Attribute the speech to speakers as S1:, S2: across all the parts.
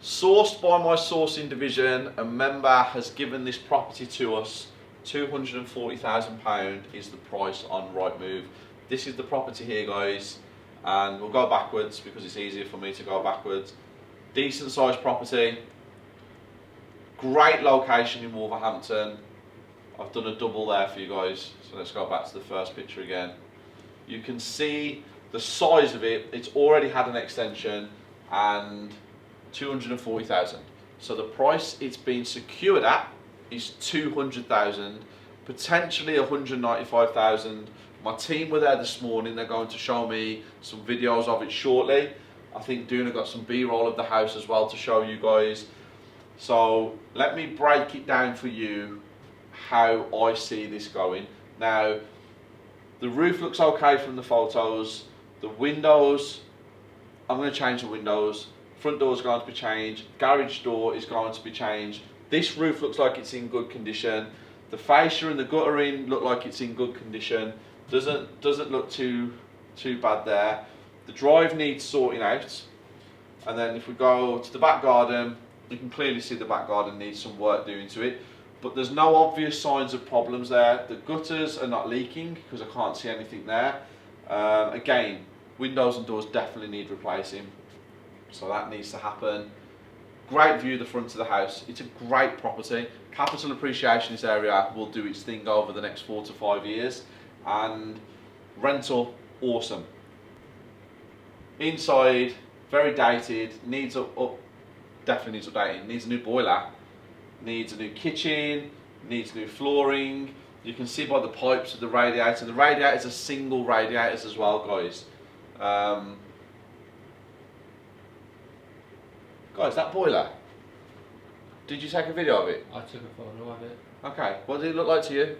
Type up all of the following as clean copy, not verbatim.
S1: Sourced by my sourcing division, a member has given this property to us. £240,000 is the price on Rightmove. This is the property here, guys, and we'll go backwards because it's easier for me to go backwards. Decent sized property, great location in Wolverhampton. I've done a double there for you guys, so let's go back to the first picture again. You can see the size of it. It's already had an extension, and 240,000. So the price it's been secured at is 200,000, potentially 195,000. My team were there this morning. They're going to show me some videos of it shortly. I think Duna got some B-roll of the house as well to show you guys. So let me break it down for you how I see this going. Now, the roof looks okay from the photos. The windows, I'm going to change the windows. Front door is going to be changed. Garage door is going to be changed. This roof looks like it's in good condition. The fascia and the guttering look like it's in good condition. Doesn't look too bad there. The drive needs sorting out. And then if we go to the back garden, you can clearly see the back garden needs some work doing to it. But there's no obvious signs of problems there. The gutters are not leaking because I can't see anything there. Again, windows and doors definitely need replacing. So that needs to happen. Great view of the front of the house. It's a great property. Capital appreciation in this area will do its thing over the next 4 to 5 years. And rental, awesome. Inside, very dated, needs definitely needs updating. Needs a new boiler, needs a new kitchen, needs new flooring. You can see by the pipes of the radiator. The radiators are single radiators as well, guys. Guys, that boiler, did you take a video of it?
S2: I took a photo of it.
S1: Okay, what did it look like to you?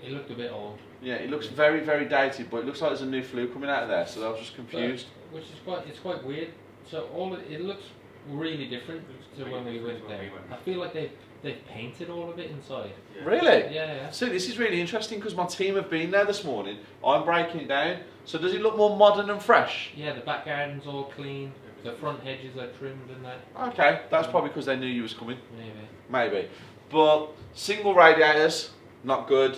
S2: It looked a bit old.
S1: Yeah, it looks very, very dated, but it looks like there's a new flue coming out of there, so I was just confused.
S2: But, which is it's quite weird. So it looks really different to when we went there. I feel like they've painted all of it inside.
S1: Yeah. Really?
S2: Yeah.
S1: So this is really interesting because my team have been there this morning. I'm breaking it down. So does it look more modern and fresh?
S2: Yeah, the back garden's all clean. The front hedges are trimmed and that.
S1: Okay, that's probably because they knew you was coming.
S2: Maybe.
S1: But single radiators, not good.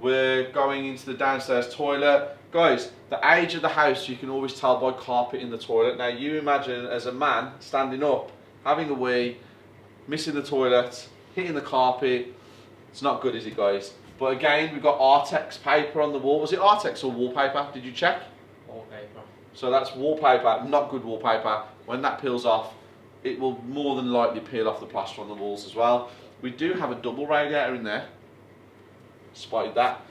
S1: We're going into the downstairs toilet. Guys, the age of the house you can always tell by carpet in the toilet. Now you imagine as a man standing up, having a wee, missing the toilet, hitting the carpet. It's not good, is it, guys? But again, we've got Artex paper on the wall. Was it Artex or wallpaper? Did you check?
S2: Wallpaper.
S1: So that's wallpaper, not good wallpaper. When that peels off, it will more than likely peel off the plaster on the walls as well. We do have a double radiator in there. Spotted that.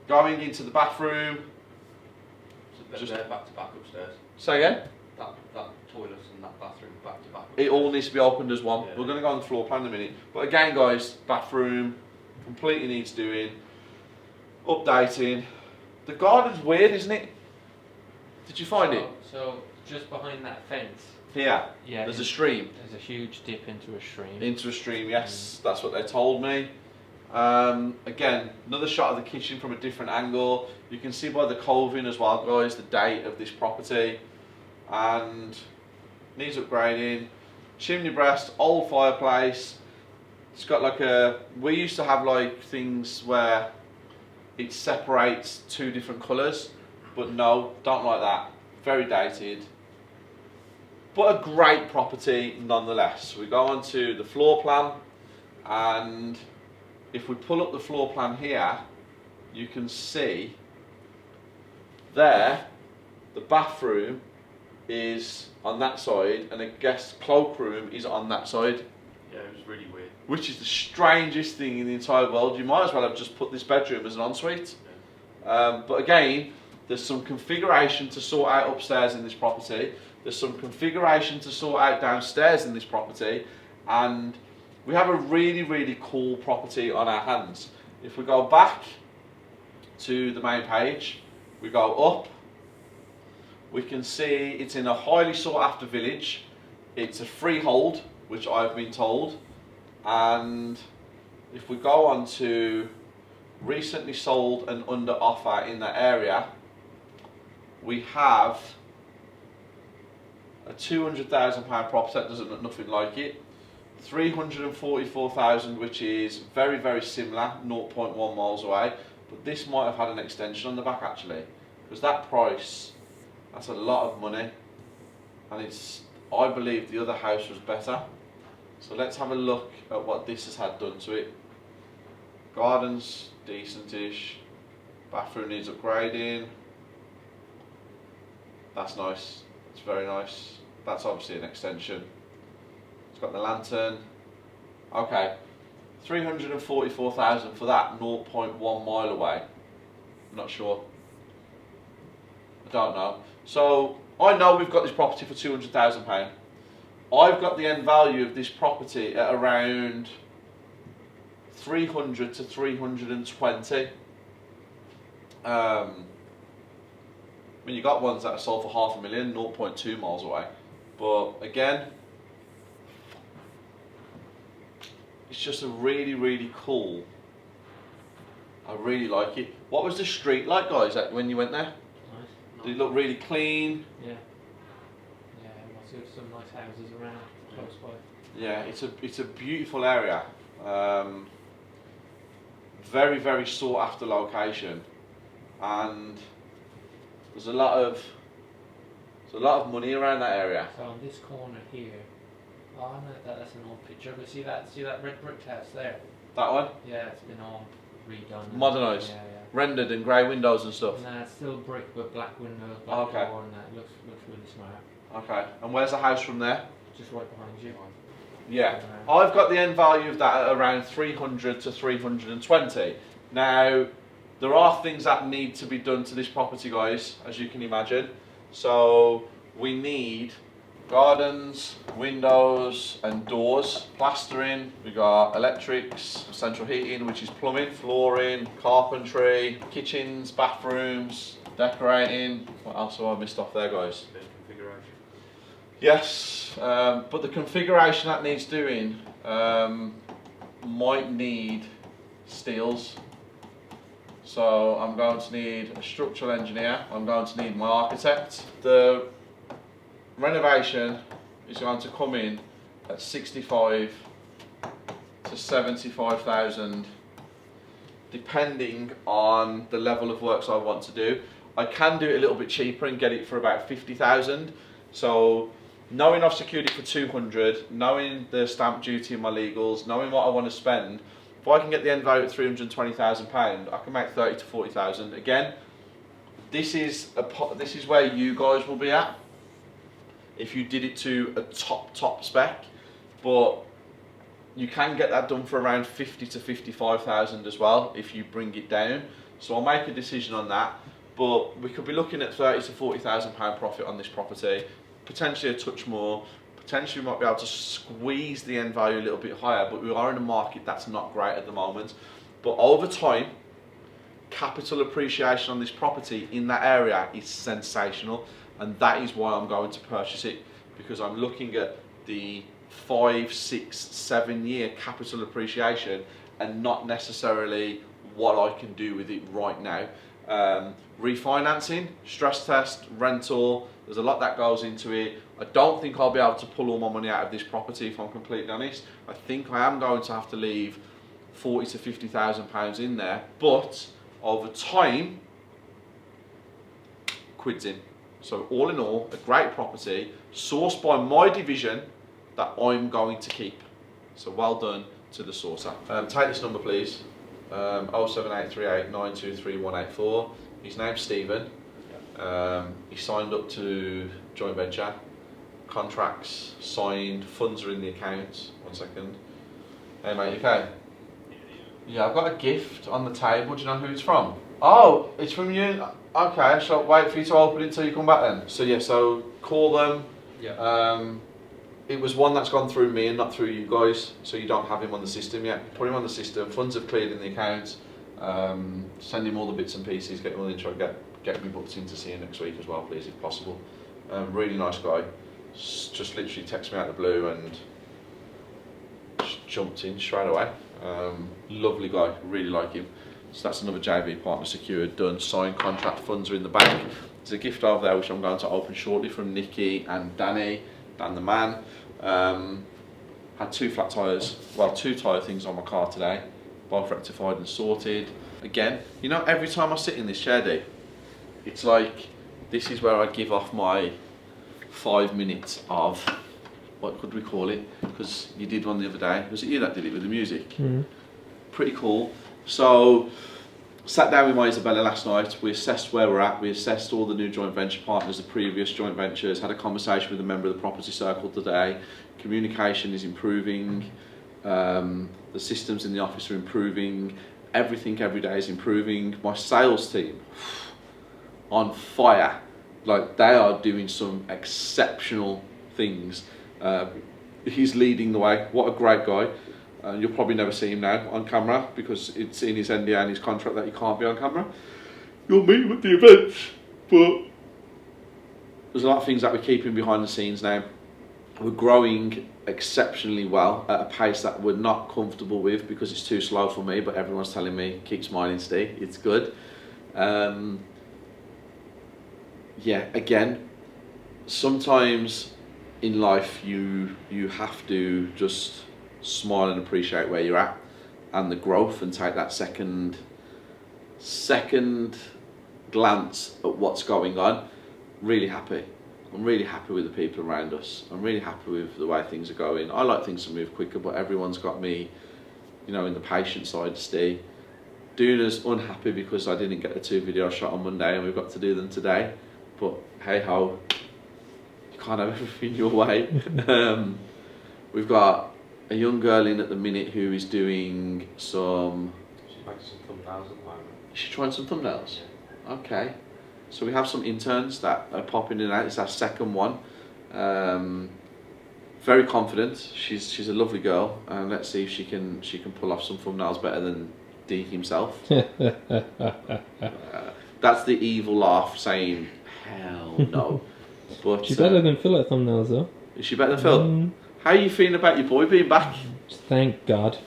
S1: Going into the bathroom.
S3: So just they're back to back upstairs.
S1: Say again?
S3: That toilet and that bathroom back to back
S1: It
S3: upstairs.
S1: all needs to be opened as one.
S3: Yeah.
S1: We're going to go on the floor plan in a minute. But again, guys, bathroom completely needs doing. Updating. The garden's weird, isn't it? Did you find it?
S2: So just behind that fence.
S1: Here.
S2: Yeah.
S1: There's a stream.
S2: There's a huge dip into a stream.
S1: Into a stream, yes. That's what they told me. Again, another shot of the kitchen from a different angle. You can see by the coving as well, guys, the date of this property. And needs upgrading. Chimney breast, old fireplace. It's got like we used to have like things where it separates two different colours, but no, don't like that. Very dated. But a great property nonetheless. We go on to the floor plan, and if we pull up the floor plan here, you can see there the bathroom is on that side and a guest cloakroom is on that side.
S3: Yeah, it was really weird.
S1: Which is the strangest thing in the entire world. You might as well have just put this bedroom as an ensuite.
S3: Yeah.
S1: But again, there's some configuration to sort out upstairs in this property. There's some configuration to sort out downstairs in this property. And we have a really, really cool property on our hands. If we go back to the main page, we go up, we can see it's in a highly sought after village. It's a freehold, which I've been told. And if we go on to recently sold and under offer in that area, we have a £200,000 property that doesn't look nothing like it. 344,000, which is very, very similar, 0.1 miles away. But this might have had an extension on the back actually, because that price, that's a lot of money, and it's, I believe the other house was better. So let's have a look at what this has had done to it. Garden's decentish, bathroom needs upgrading. That's nice, it's very nice. That's obviously an extension. It's got the lantern. Okay, 344,000 for that, 0.1 mile away. I'm not sure. I don't know. So I know we've got this property for £200,000. I've got the end value of this property at around 300 to 320. I mean, you got ones that are sold for $500,000, 0.2 miles away. But again, it's just a really, really cool. I really like it. What was the street like, guys, when you went there?
S2: Nice.
S1: Did it look really clean?
S2: Yeah. Yeah, lots of some nice houses around close by.
S1: Yeah, it's a beautiful area. Very, very sought after location, and there's a lot of money around that area.
S2: So on this corner here, oh no, that's an old picture. But see that red brick house there?
S1: That one?
S2: Yeah, it's been all redone.
S1: Modernised?
S2: Yeah.
S1: Rendered and grey windows and stuff?
S2: Nah, it's still brick but black windows, black door, and that looks really smart.
S1: Okay, and where's the house from there?
S2: Just right behind you.
S1: Yeah, I've got the end value of that at around 300 to 320. Now, there are things that need to be done to this property, guys, as you can imagine. So we need gardens, windows and doors, plastering, we got electrics, central heating, which is plumbing, flooring, carpentry, kitchens, bathrooms, decorating. What else have I missed off there, guys?
S3: Configuration.
S1: Yes, but the configuration that needs doing might need steels. So I'm going to need a structural engineer, I'm going to need my architect. The renovation is going to come in at 65 to 75,000, depending on the level of works I want to do. I can do it a little bit cheaper and get it for about 50,000. So knowing I've secured it for 200, knowing the stamp duty and my legals, knowing what I want to spend, if I can get the end value at £320,000, I can make 30 to 40,000. Again, this is where you guys will be at if you did it to a top spec, but you can get that done for around 50 to 55,000 as well if you bring it down. So I'll make a decision on that, but we could be looking at 30 to 40,000 pound profit on this property, potentially a touch more. Potentially we might be able to squeeze the end value a little bit higher, but we are in a market that's not great at the moment. But over time, capital appreciation on this property in that area is sensational, and that is why I'm going to purchase it, because I'm looking at the 5, 6, 7 year capital appreciation and not necessarily what I can do with it right now. Refinancing, stress test, rental, there's a lot that goes into it. I don't think I'll be able to pull all my money out of this property, if I'm completely honest. I think I am going to have to leave 40 to 50,000 pounds in there, but over time, quids in. So all in all, a great property, sourced by my division that I'm going to keep. So well done to the sourcer. Take this number please, 07838 923 184. His name's Stephen. He signed up to joint venture. Contracts signed, funds are in the account. 1 second. Hey mate, you okay? Yeah, I've got a gift on the table. Do you know who it's from? Oh, it's from you? Okay, shall I wait for you to open it until you come back then? So yeah, so call them.
S3: Yeah.
S1: It was one that's gone through me and not through you guys, so you don't have him on the system yet. Put him on the system, funds have cleared in the account. Send him all the bits and pieces, get him all in, try to get me booked in to see him next week as well, please, if possible. Really nice guy. Just literally texted me out of the blue and just jumped in straight away. Lovely guy, really like him. So that's another JV partner secured, done, signed contract, funds are in the bank. There's a gift over there which I'm going to open shortly from Nikki and Danny, Dan the man. Had 2 flat tyres, well 2 tyre things on my car today, both rectified and sorted. Again, you know, every time I sit in this chair, Dave, it's like, this is where I give off my 5 minutes of, what could we call it? Because you did one the other day. Was it you that did it with the music? Pretty cool. So, sat down with my Isabella last night. We assessed where we're at. We assessed all the new joint venture partners, the previous joint ventures. Had a conversation with a member of the property circle today. Communication is improving. The systems in the office are improving. Everything every day is improving. My sales team, on fire. Like, they are doing some exceptional things. He's leading the way. What a great guy. You'll probably never see him now on camera because it's in his NDA and his contract that he can't be on camera. You'll meet him at the events, but there's a lot of things that we're keeping behind the scenes now. We're growing exceptionally well at a pace that we're not comfortable with because it's too slow for me, but everyone's telling me, keep smiling, Steve, it's good. Yeah, again, sometimes in life you have to just smile and appreciate where you're at and the growth, and take that second glance at what's going on. Really happy. I'm really happy with the people around us. I'm really happy with the way things are going. I like things to move quicker, but everyone's got me, you know, in the patient side, Steve. Duna's unhappy because I didn't get the 2 videos shot on Monday and we've got to do them today. But hey ho, you can't have everything your way. We've got a young girl in at the minute who is doing some...
S3: She's making some thumbnails at the moment.
S1: Is she trying some thumbnails? Okay. So we have some interns that are popping in and out. It's our second one. Very confident. She's a lovely girl, and let's see if she can pull off some thumbnails better than D himself. That's the evil laugh saying, hell no. But
S2: She's better than Phil at thumbnails though.
S1: Is she better than Phil? How are you feeling about your boy being back?
S2: Thank God.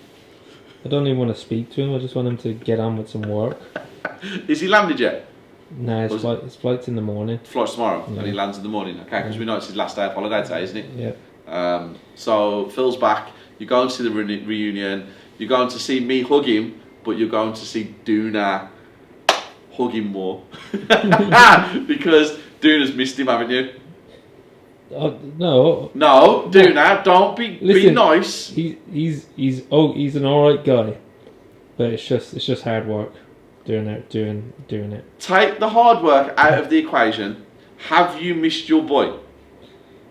S2: I don't even want to speak to him. I just want him to get on with some work.
S1: Is he landed yet?
S2: No, his flight's in the morning.
S1: Flights tomorrow,
S2: Yeah.
S1: and he lands in the morning. Okay, because we know it's his last day of holiday today, isn't it?
S2: Yeah.
S1: So Phil's back. You're going to the reunion. You're going to see me hug him, but you're going to see Duna hug him more because Duna's missed him, haven't you?
S2: No.
S1: No, Duna, don't be nice.
S2: He's an alright guy, but it's just hard work doing it.
S1: Take the hard work out of the equation. Have you missed your boy?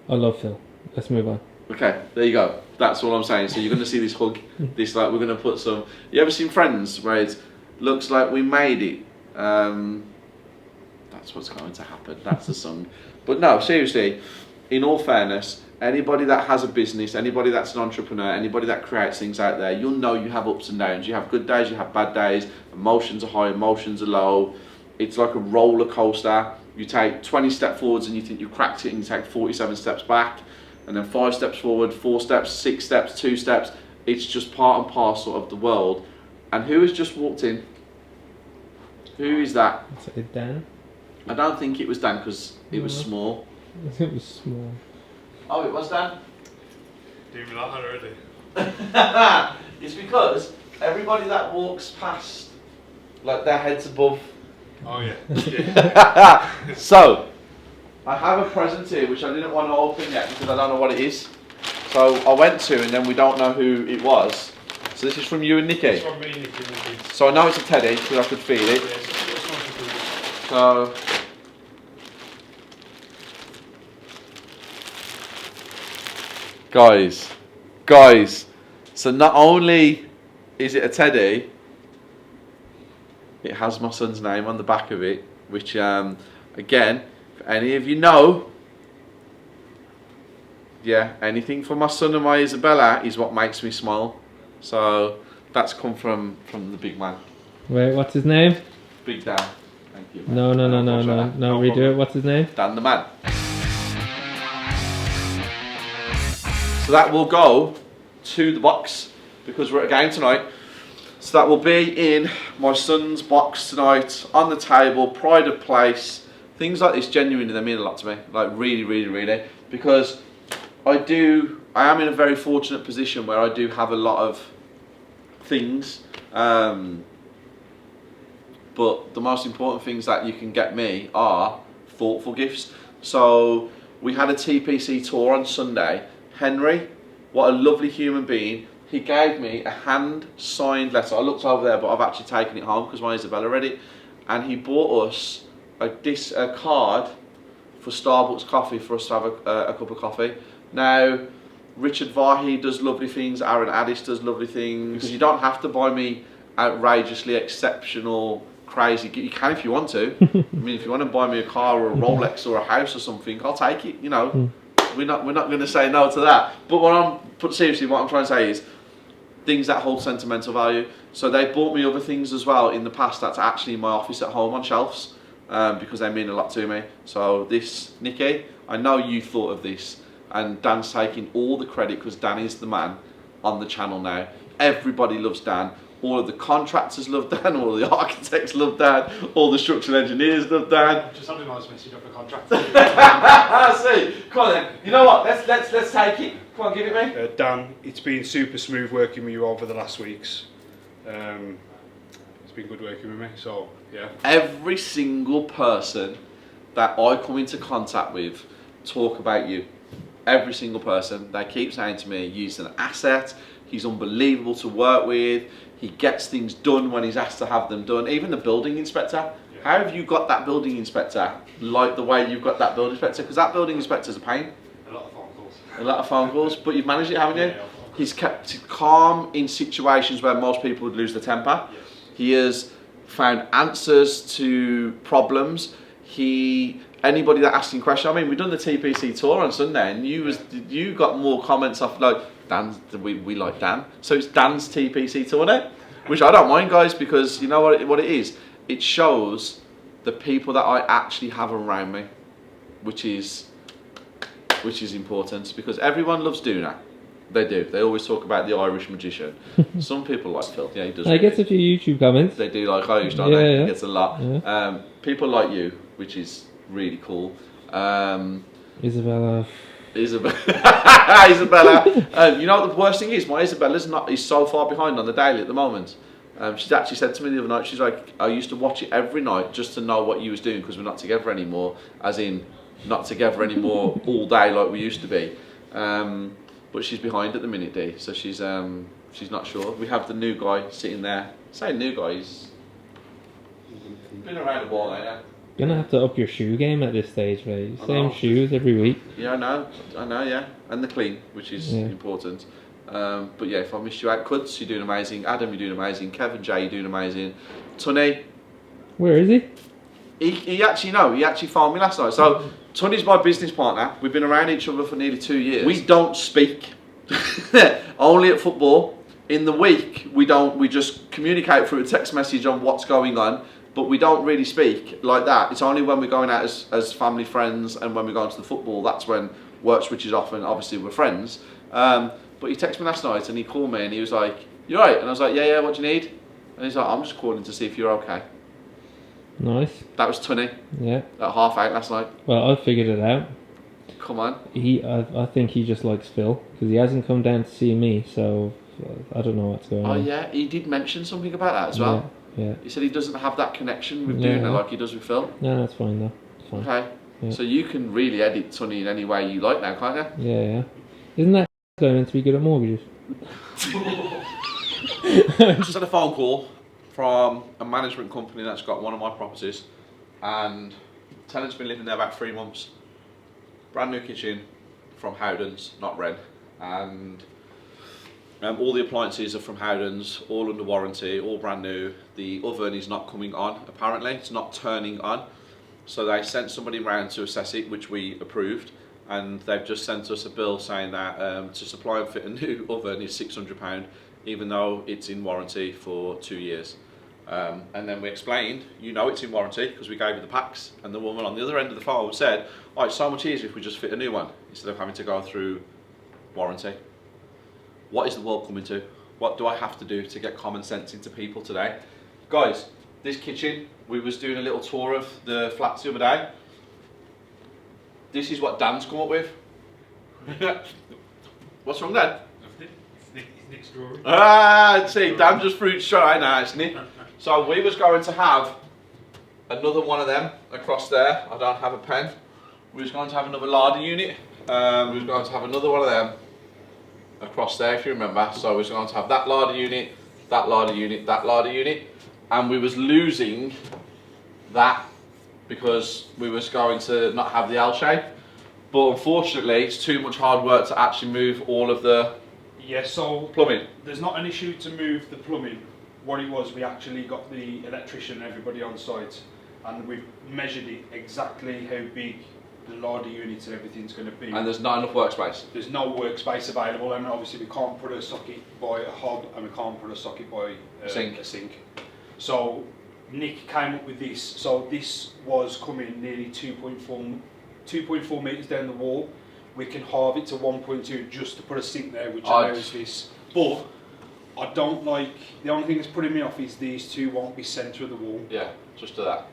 S2: I love Phil. Let's move on.
S1: Okay, there you go. That's all I'm saying. So you're going to see this hug. This, like, we're going to put some... You ever seen Friends where it looks like we made it? That's what's going to happen. That's the song. But no, seriously, in all fairness, anybody that has a business, anybody that's an entrepreneur, anybody that creates things out there, you'll know you have ups and downs. You have good days, you have bad days. Emotions are high, emotions are low. It's like a roller coaster. You take 20 steps forwards and you think you cracked it, and you take 47 steps back, and then 5 steps forward, 4 steps, 6 steps, 2 steps. It's just part and parcel of the world. And who has just walked in? Who is that?
S2: Is it Dan?
S1: I don't think it was Dan because it was small.
S2: It was small.
S1: Oh, it was Dan?
S4: Do me that already.
S1: It's because everybody that walks past, like, their heads above.
S4: Oh yeah.
S1: So, I have a present here which I didn't want to open yet because I don't know what it is. So I went to, and then we don't know who it was. So this is from you and Nikki.
S4: It's from me, Nikki, and the kids.
S1: So I know it's a teddy because I could feel it.
S4: Yeah, it's nice and cool.
S1: So guys, so not only is it a teddy, it has my son's name on the back of it, which again, if any of you know, yeah, anything for my son and my Isabella is what makes me smile. So that's come from the big man.
S2: Wait, what's his name?
S1: Big Dan. Thank you, man.
S2: No, redo it. What's his name?
S1: Dan the man. So that will go to the box because we're at a game tonight. So that will be in my son's box tonight on the table, pride of place. I things like this genuinely, they mean a lot to me. Like really, really, really, because I am in a very fortunate position where I do have a lot of things. But the most important things that you can get me are thoughtful gifts. So we had a TPC tour on Sunday. Henry, what a lovely human being. He gave me a hand-signed letter. I looked over there, but I've actually taken it home because my Isabella read it. And he bought us a card for Starbucks coffee for us to have a cup of coffee. Now, Richard Vahi does lovely things. Aaron Addis does lovely things. Because you don't have to buy me outrageously exceptional, crazy. You can if you want to. I mean, if you want to buy me a car or a Rolex or a house or something, I'll take it. You know, we're not going to say no to that. But seriously, what I'm trying to say is things that hold sentimental value. So they bought me other things as well in the past that's actually in my office at home on shelves because they mean a lot to me. So this, Nikki, I know you thought of this, and Dan's taking all the credit because Dan is the man on the channel now. Everybody loves Dan. All of the contractors love Dan, all of the architects love Dan, all the structural engineers love Dan.
S4: Just having a nice message off the contract.
S1: See, come on then. You know what? Let's take it. Come on, give it me.
S5: Dan, it's been super smooth working with you over the last weeks. It's been good working with me, so yeah.
S1: Every single person that I come into contact with talk about you. Every single person. They keep saying to me, he's an asset, he's unbelievable to work with, he gets things done when he's asked to have them done. Even the building inspector. Yeah. How have you got that building inspector like the way you've got that building inspector? Because that building inspector's a pain.
S4: A lot of phone calls.
S1: A lot of phone calls, but you've managed it, haven't you?
S4: Yeah.
S1: He's kept calm in situations where most people would lose their temper.
S4: Yes.
S1: He has found answers to problems. Anybody that asks him questions, I mean, we've done the TPC tour on Sunday, and you got more comments off like Dan. We like Dan, so it's Dan's TPC tour now, which I don't mind, guys, because you know what it is. It shows the people that I actually have around me, which is important because everyone loves Duna. They do. They always talk about the Irish magician. Some people like Phil. Yeah, he does.
S2: I get a few YouTube comments.
S1: They do like Irish, don't they?
S2: Yeah.
S1: He gets a lot.
S2: Yeah.
S1: People like you, which is really cool.
S2: Isabella.
S1: Isabella. You know what the worst thing is? My Isabella's is so far behind on the daily at the moment. She's actually said to me the other night, she's like, I used to watch it every night just to know what you was doing because we're not together anymore, as in not together anymore all day like we used to be. But she's behind at the minute, D, so she's not sure. We have the new guy sitting there. Say new guy, he's been around the ball now, yeah.
S2: Gonna have to up your shoe game at this stage, mate. Same shoes every week.
S1: Yeah, I know, yeah. And the clean, which is important. But yeah, if I missed you out, Cuds, you're doing amazing. Adam, you're doing amazing. Kevin J, you're doing amazing. Tunny.
S2: Where is he?
S1: He actually phoned me last night. So Tunny's my business partner. We've been around each other for nearly 2 years. We don't speak. Only at football. In the week, we just communicate through a text message on what's going on. But we don't really speak like that. It's only when we're going out as family friends and when we're going to the football, that's when work switches off and obviously we're friends. But he texted me last night and he called me and he was like, "You alright?" And I was like, yeah, what do you need? And he's like, "I'm just calling to see if you're okay."
S2: Nice.
S1: That was Tunny.
S2: Yeah.
S1: At 8:30 last night.
S2: Well, I figured it out.
S1: Come on.
S2: I think he just likes Phil because he hasn't come down to see me, so I don't know what's going on.
S1: Oh yeah, he did mention something about that as well.
S2: Yeah.
S1: He said he doesn't have that connection with Duna like he does with Phil.
S2: No, that's fine though. It's fine.
S1: Okay.
S2: Yeah.
S1: So you can really edit Tunny in any way you like now, can't you?
S2: Yeah. Isn't that guy meant to be good at mortgages?
S1: Just had a phone call from a management company that's got one of my properties, and the tenant's been living there about 3 months. Brand new kitchen from Howdens, not Red, and all the appliances are from Howdens, all under warranty, all brand new. The oven is not coming on, apparently, it's not turning on. So they sent somebody round to assess it, which we approved, and they've just sent us a bill saying that to supply and fit a new oven is £600, even though it's in warranty for 2 years. And then we explained, it's in warranty because we gave you the packs, and the woman on the other end of the phone said, "Oh, it's so much easier if we just fit a new one instead of having to go through warranty." What is the world coming to? What do I have to do to get common sense into people today? Guys, this kitchen, we was doing a little tour of the flats the other day. This is what Dan's come up with. What's wrong, Dan?
S4: It's Nick's drawing.
S1: Ah, see, Dan just threw it straight now, isn't it? So we was going to have another one of them across there. I don't have a pen. We was going to have another larder unit. We was going to have another one of them across there, if you remember. So we was going to have that larder unit, that larder unit, that larder unit, and we was losing that because we was going to not have the L shape. But unfortunately, it's too much hard work to actually move all of the
S5: Yeah, so
S1: plumbing.
S5: there's not an issue to move the plumbing. What it was, we actually got the electrician and everybody on site, and we've measured it exactly how big the larder units and everything's going to be.
S1: And there's not enough workspace.
S5: There's no workspace available, and obviously we can't put a socket by a hob, and we can't put a socket by a sink. So Nick came up with this. So this was coming nearly 2.4 metres down the wall. We can halve it to 1.2 just to put a sink there, which allows this. But I don't like, the only thing that's putting me off is these two won't be centre of the wall.
S1: Yeah, just do that.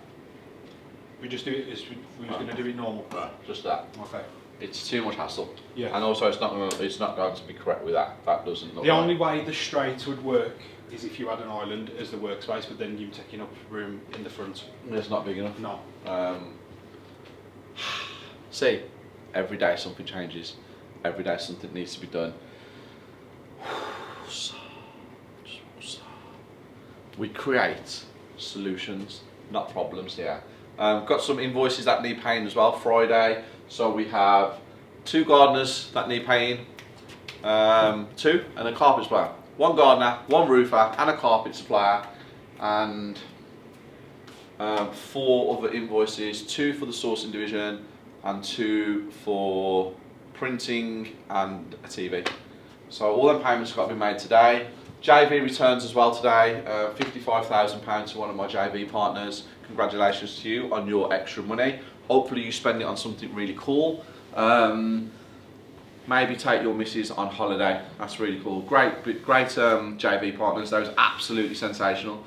S5: We just do it as we was going to do it normal.
S1: Right, just that.
S5: Okay.
S1: It's too much hassle.
S5: Yeah.
S1: And also, it's not going to be correct with that. That doesn't look.
S5: The only way the straight would work is if you had an island as the workspace, but then you're taking up room in the front.
S1: It's not big enough.
S5: No.
S1: See, every day something changes. Every day something needs to be done. We create solutions, not problems here. Got some invoices that need paying as well, Friday. So we have 2 gardeners that need paying, 2 and a carpet supplier. 1 gardener, 1 roofer and a carpet supplier, and 4 other invoices, 2 for the sourcing division and 2 for printing and a TV. So all them payments have got to be made today. JV returns as well today, £55,000 to one of my JV partners. Congratulations to you on your extra money. Hopefully you spend it on something really cool. Maybe take your missus on holiday. That's really cool. Great JV partners. That was absolutely sensational.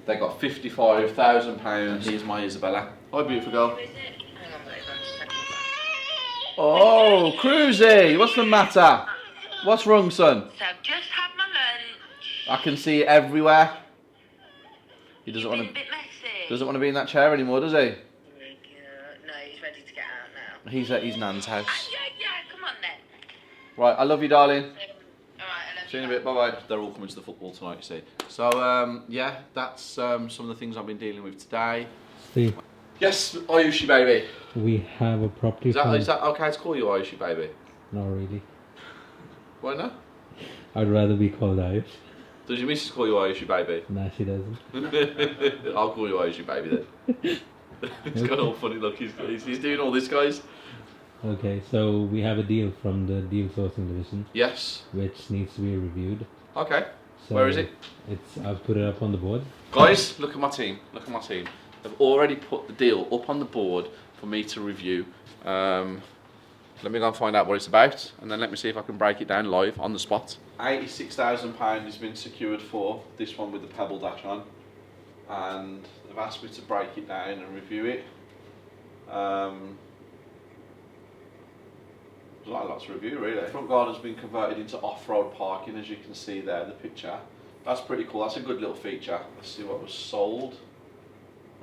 S1: They got £55,000. Here's my Isabella. Hi, beautiful girl. Oh, Cruisy, what's the matter? What's wrong, son?
S6: So I've just had my lunch.
S1: I can see it everywhere. He doesn't
S6: You've
S1: want
S6: been
S1: to.
S6: a bit messy.
S1: Doesn't want to be in that chair anymore, does he?
S6: No, he's ready to get out now.
S1: He's at his nan's house.
S6: Yeah, come on then.
S1: Right, I love you, darling.
S6: Alright, I love
S1: See you
S6: you.
S1: in a bit. Bye bye. They're all coming to the football tonight, you see. So yeah, that's some of the things I've been dealing with today.
S2: Steve,
S1: Yes, Ayushi baby.
S2: we have a property.
S1: Is that okay to call you Ayushi baby?
S2: Not really.
S1: Why not?
S2: I'd rather be called Ayush.
S1: Does your missus call you Ayushi baby?
S2: Nah, she doesn't.
S1: I'll call you Ayushi baby then. He's got all funny look. He's doing all this, guys.
S2: Okay, so we have a deal from the deal sourcing division,
S1: Yes.
S2: which needs to be reviewed.
S1: Okay.
S2: So
S1: Where is it?
S2: I've put it up on the board.
S1: Guys, look at my team. Look at my team. They've already put the deal up on the board for me to review. Let me go and find out what it's about, and then let me see if I can break it down live on the spot. £86,000 has been secured for this one with the pebble dash on, and they've asked me to break it down and review it. There's not a lot to review really. The front garden's been converted into off-road parking, as you can see there in the picture. That's pretty cool. That's a good little feature. Let's see what was sold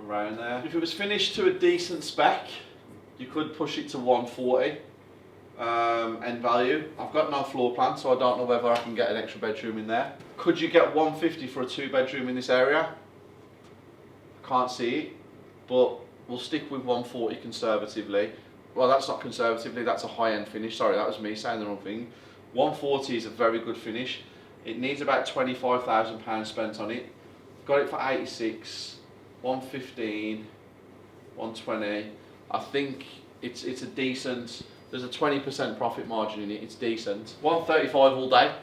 S1: around there. If it was finished to a decent spec, you could push it to 140 end value. I've got no floor plan, so I don't know whether I can get an extra bedroom in there. Could you get 150 for a 2-bedroom in this area? I can't see it, but we'll stick with 140 conservatively. Well, that's not conservatively, that's a high-end finish. Sorry, that was me saying the wrong thing. 140 is a very good finish. It needs about £25,000 spent on it. Got it for 86, 115, 120. I think it's a decent. There's a 20% profit margin in it. It's decent. 135 all day.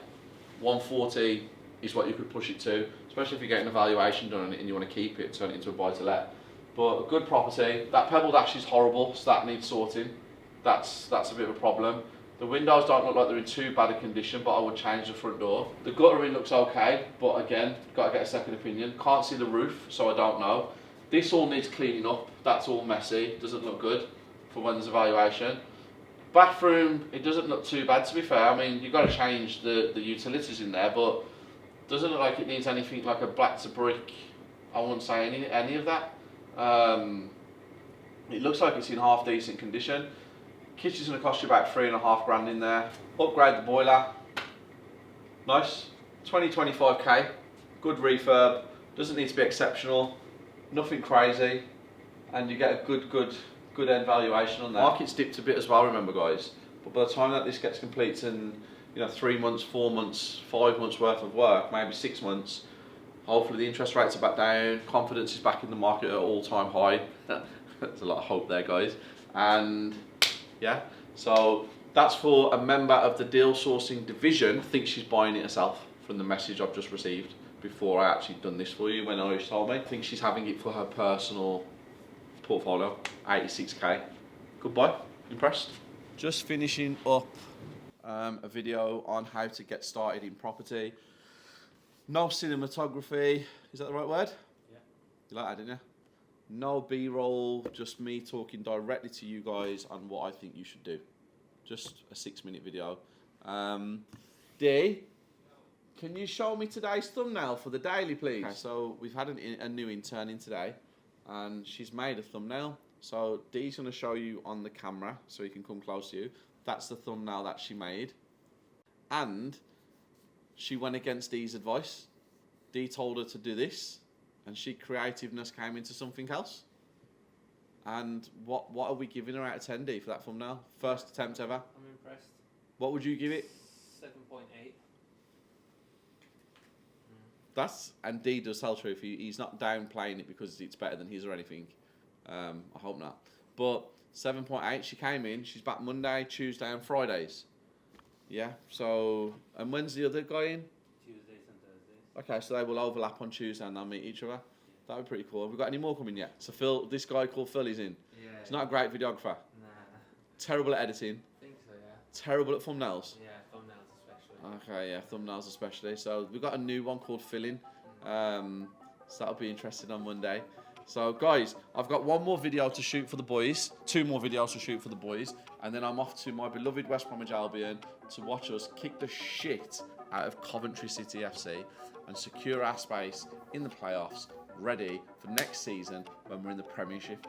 S1: 140 is what you could push it to, especially if you're getting a valuation done on it and you want to keep it, turn it into a buy-to-let. But a good property. That pebble dash is horrible, so that needs sorting. That's a bit of a problem. The windows don't look like they're in too bad a condition, but I would change the front door. The guttering looks okay, but again, got to get a second opinion. Can't see the roof, so I don't know. This all needs cleaning up. That's all messy. Doesn't look good for when there's a valuation. Bathroom, it doesn't look too bad, to be fair. I mean, you've got to change the utilities in there, but doesn't look like it needs anything like a black to brick. I wouldn't say any of that. It looks like it's in half decent condition. Kitchen's going to cost you about $3.5 grand in there. Upgrade the boiler. Nice. 25k. Good refurb. Doesn't need to be exceptional. Nothing crazy. And you get a good end valuation on that. Market's dipped a bit as well, remember guys. But by the time that this gets complete and 3 months, 4 months, 5 months worth of work, maybe 6 months, hopefully the interest rates are back down, confidence is back in the market at all-time high. There's a lot of hope there, guys. And yeah, so that's for a member of the deal sourcing division. I think she's buying it herself from the message I've just received before I actually done this for you when Irish told me. I think she's having it for her personal portfolio, 86k. Good buy, impressed. Just finishing up a video on how to get started in property. No cinematography, is that the right word? Yeah. You like that, didn't you? No B-roll, just me talking directly to you guys on what I think you should do. Just a 6-minute video. Dee, can you show me today's thumbnail for the daily, please? Okay, so we've had a new intern in today, and she's made a thumbnail. So Dee's going to show you on the camera, so you can come close to you. That's the thumbnail that she made. And she went against Dee's advice. Dee told her to do this, and creativeness came into something else. And what are we giving her out of 10, Dee, for that thumbnail? First attempt ever?
S2: I'm impressed.
S1: What would you give it?
S2: 7.8.
S1: And Dee does tell the truth. He's not downplaying it because it's better than his or anything. I hope not. But 7.8, she came in. She's back Monday, Tuesday and Fridays. Yeah, so, and when's the other guy in?
S2: Tuesdays and Thursdays.
S1: Okay, so they will overlap on Tuesday and they'll meet each other. That would be pretty cool. Have we got any more coming yet? So Phil, this guy called Phil is in.
S2: Yeah.
S1: He's not a great videographer.
S2: Nah.
S1: Terrible at editing.
S2: I think so, yeah.
S1: Terrible at thumbnails.
S2: Yeah, thumbnails especially.
S1: Okay, yeah, thumbnails especially. So we've got a new one called Filling. So that'll be interesting on Monday. So guys, I've got one more video to shoot for the boys, 2 more videos to shoot for the boys, and then I'm off to my beloved West Bromwich Albion to watch us kick the shit out of Coventry City FC and secure our space in the playoffs, ready for next season when we're in the Premiership.